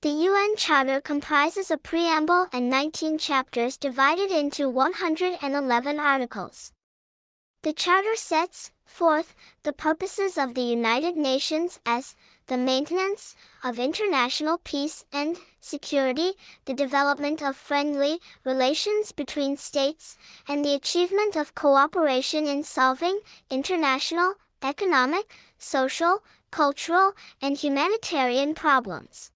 The UN Charter comprises a preamble and 19 chapters divided into 111 articles. The Charter sets forth the purposes of the United Nations as the maintenance of international peace and security, the development of friendly relations between states, and the achievement of cooperation in solving international, economic, social, cultural, and humanitarian problems.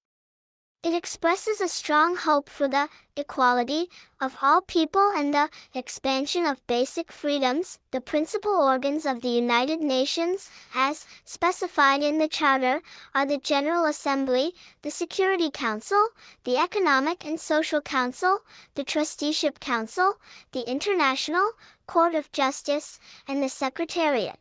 It expresses a strong hope for the equality of all people and the expansion of basic freedoms. The principal organs of the United Nations, as specified in the Charter, are the General Assembly, the Security Council, the Economic and Social Council, the Trusteeship Council, the International Court of Justice, and the Secretariat.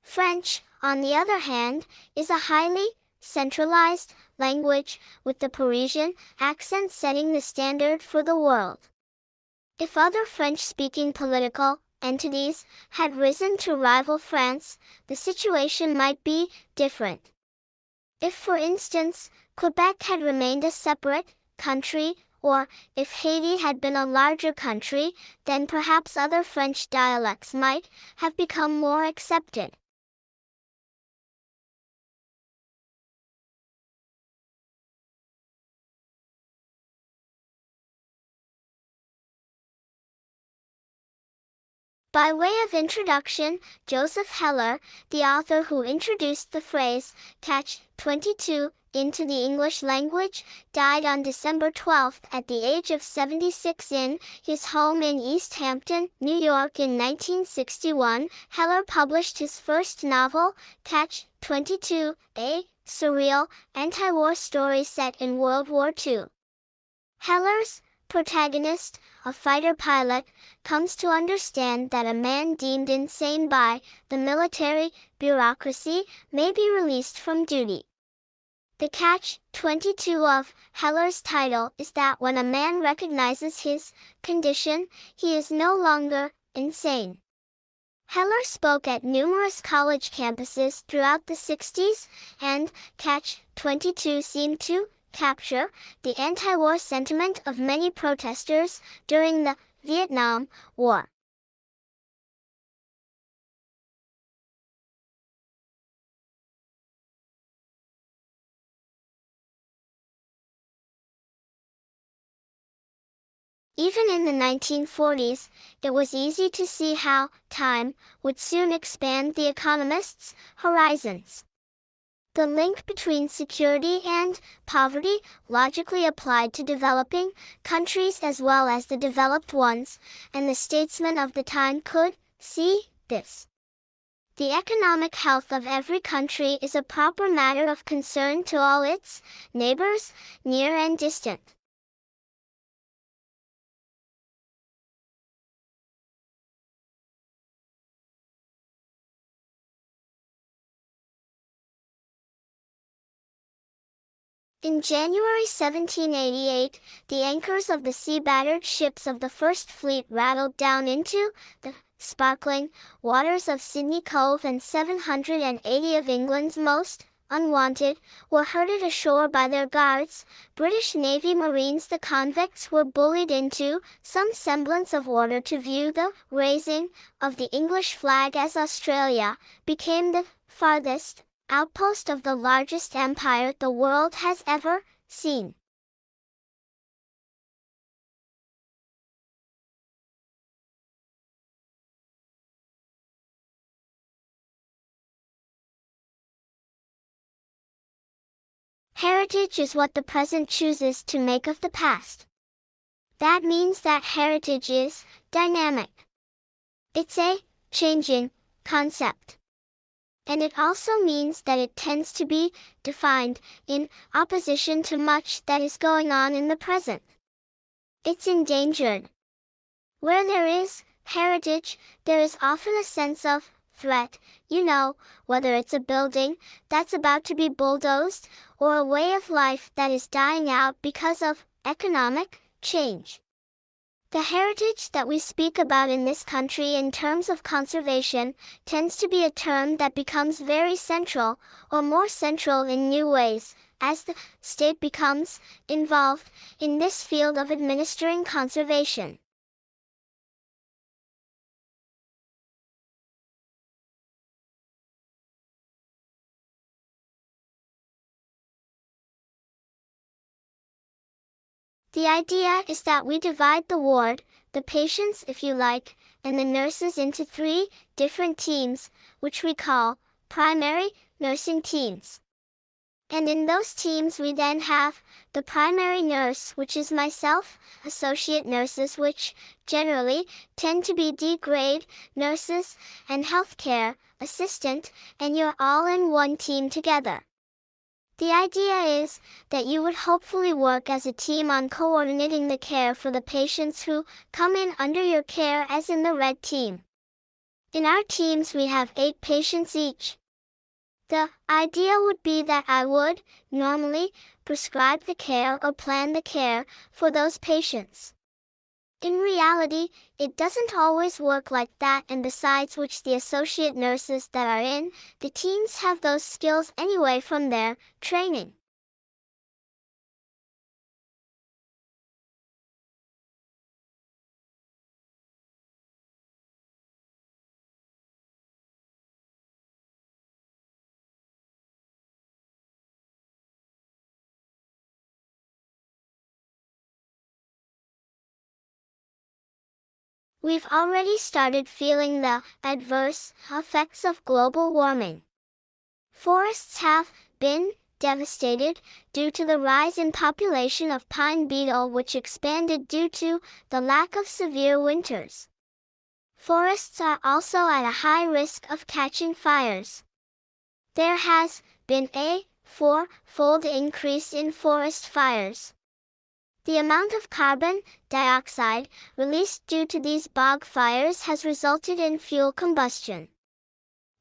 French, on the other hand, is a highly centralized language, with the Parisian accent setting the standard for the world. If other French-speaking political entities had risen to rival France, the situation might be different. If, for instance, Quebec had remained a separate country, or if Haiti had been a larger country, then perhaps other French dialects might have become more accepted. By way of introduction, Joseph Heller, the author who introduced the phrase, catch-22, into the English language, died on December 12 at the age of 76 in his home in East Hampton, New York in 1961. Heller published his first novel, Catch-22, a surreal, anti-war story set in World War II. Heller's protagonist, a fighter pilot, comes to understand that a man deemed insane by the military bureaucracy may be released from duty. The catch-22 of Heller's title is that when a man recognizes his condition, he is no longer insane. Heller spoke at numerous college campuses throughout the 60s, and Catch-22 seemed to capture the anti-war sentiment of many protesters during the Vietnam War. Even in the 1940s, it was easy to see how time would soon expand the economists' horizons. The link between security and poverty logically applied to developing countries as well as the developed ones, and the statesmen of the time could see this. The economic health of every country is a proper matter of concern to all its neighbors, near and distant. In January 1788, the anchors of the sea-battered ships of the First Fleet rattled down into the sparkling waters of Sydney Cove, and 780 of England's most unwanted were herded ashore by their guards, British Navy Marines. The convicts were bullied into some semblance of order to view the raising of the English flag as Australia became the farthest outpost of the largest empire the world has ever seen. Heritage is what the present chooses to make of the past. That means that heritage is dynamic. It's a changing concept. And it also means that it tends to be defined in opposition to much that is going on in the present. It's endangered. Where there is heritage, there is often a sense of threat, whether it's a building that's about to be bulldozed, or a way of life that is dying out because of economic change. The heritage that we speak about in this country in terms of conservation tends to be a term that becomes very central, or more central in new ways, as the state becomes involved in this field of administering conservation. The idea is that we divide the ward, the patients if you like, and the nurses into 3 different teams, which we call primary nursing teams. And in those teams we then have the primary nurse, which is myself, associate nurses, which generally tend to be D-grade nurses, and healthcare assistant, and you're all in one team together. The idea is that you would hopefully work as a team on coordinating the care for the patients who come in under your care, as in the red team. In our teams we have 8 patients each. The idea would be that I would, normally, prescribe the care or plan the care for those patients. In reality, it doesn't always work like that, and besides which the associate nurses that are in the teams have those skills anyway from their training. We've already started feeling the adverse effects of global warming. Forests have been devastated due to the rise in population of pine beetle, which expanded due to the lack of severe winters. Forests are also at a high risk of catching fires. There has been a 4-fold increase in forest fires. The amount of carbon dioxide released due to these bog fires has resulted in fuel combustion.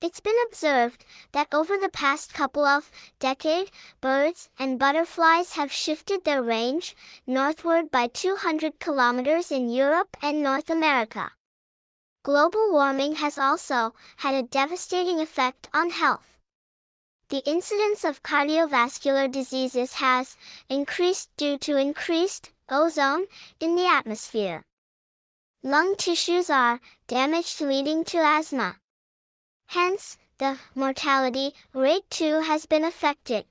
It's been observed that over the past couple of decades, birds and butterflies have shifted their range northward by 200 kilometers in Europe and North America. Global warming has also had a devastating effect on health. The incidence of cardiovascular diseases has increased due to increased ozone in the atmosphere. Lung tissues are damaged, leading to asthma. Hence, the mortality rate too has been affected.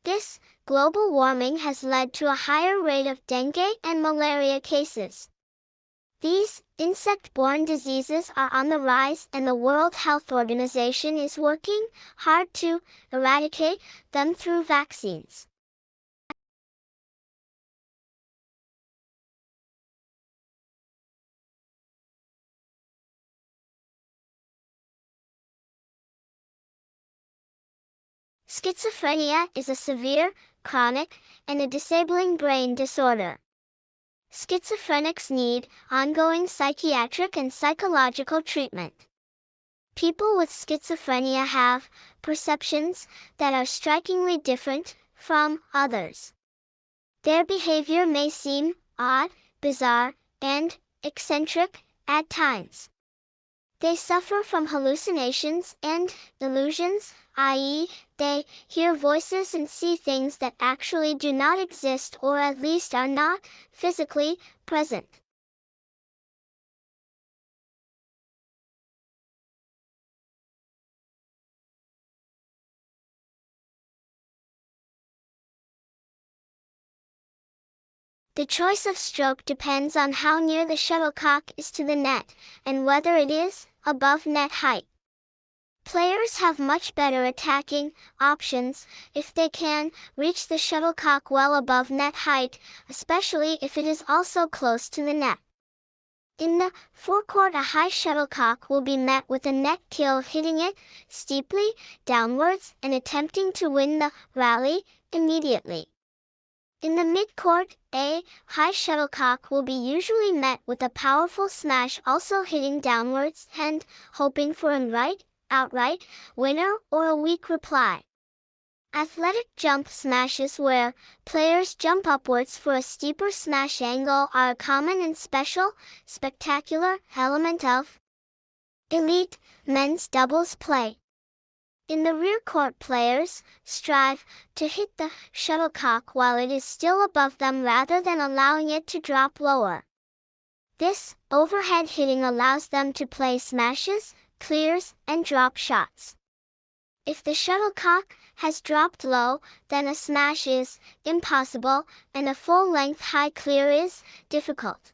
This global warming has led to a higher rate of dengue and malaria cases. These insect-borne diseases are on the rise, and the World Health Organization is working hard to eradicate them through vaccines. Schizophrenia is a severe, chronic, and a disabling brain disorder. Schizophrenics need ongoing psychiatric and psychological treatment. People with schizophrenia have perceptions that are strikingly different from others. Their behavior may seem odd, bizarre, and eccentric at times. They suffer from hallucinations and delusions, i.e., they hear voices and see things that actually do not exist, or at least are not physically present. The choice of stroke depends on how near the shuttlecock is to the net, and whether it is above net height. Players have much better attacking options if they can reach the shuttlecock well above net height, especially if it is also close to the net. In the forecourt, a high shuttlecock will be met with a net kill, hitting it steeply downwards and attempting to win the rally immediately. In the midcourt, a high shuttlecock will be usually met with a powerful smash, also hitting downwards and hoping for an outright winner or a weak reply. Athletic jump smashes where players jump upwards for a steeper smash angle are a common and special, spectacular element of elite men's doubles play. In the rear court, players strive to hit the shuttlecock while it is still above them rather than allowing it to drop lower. This overhead hitting allows them to play smashes, clears, and drop shots. If the shuttlecock has dropped low, then a smash is impossible, and a full-length high clear is difficult.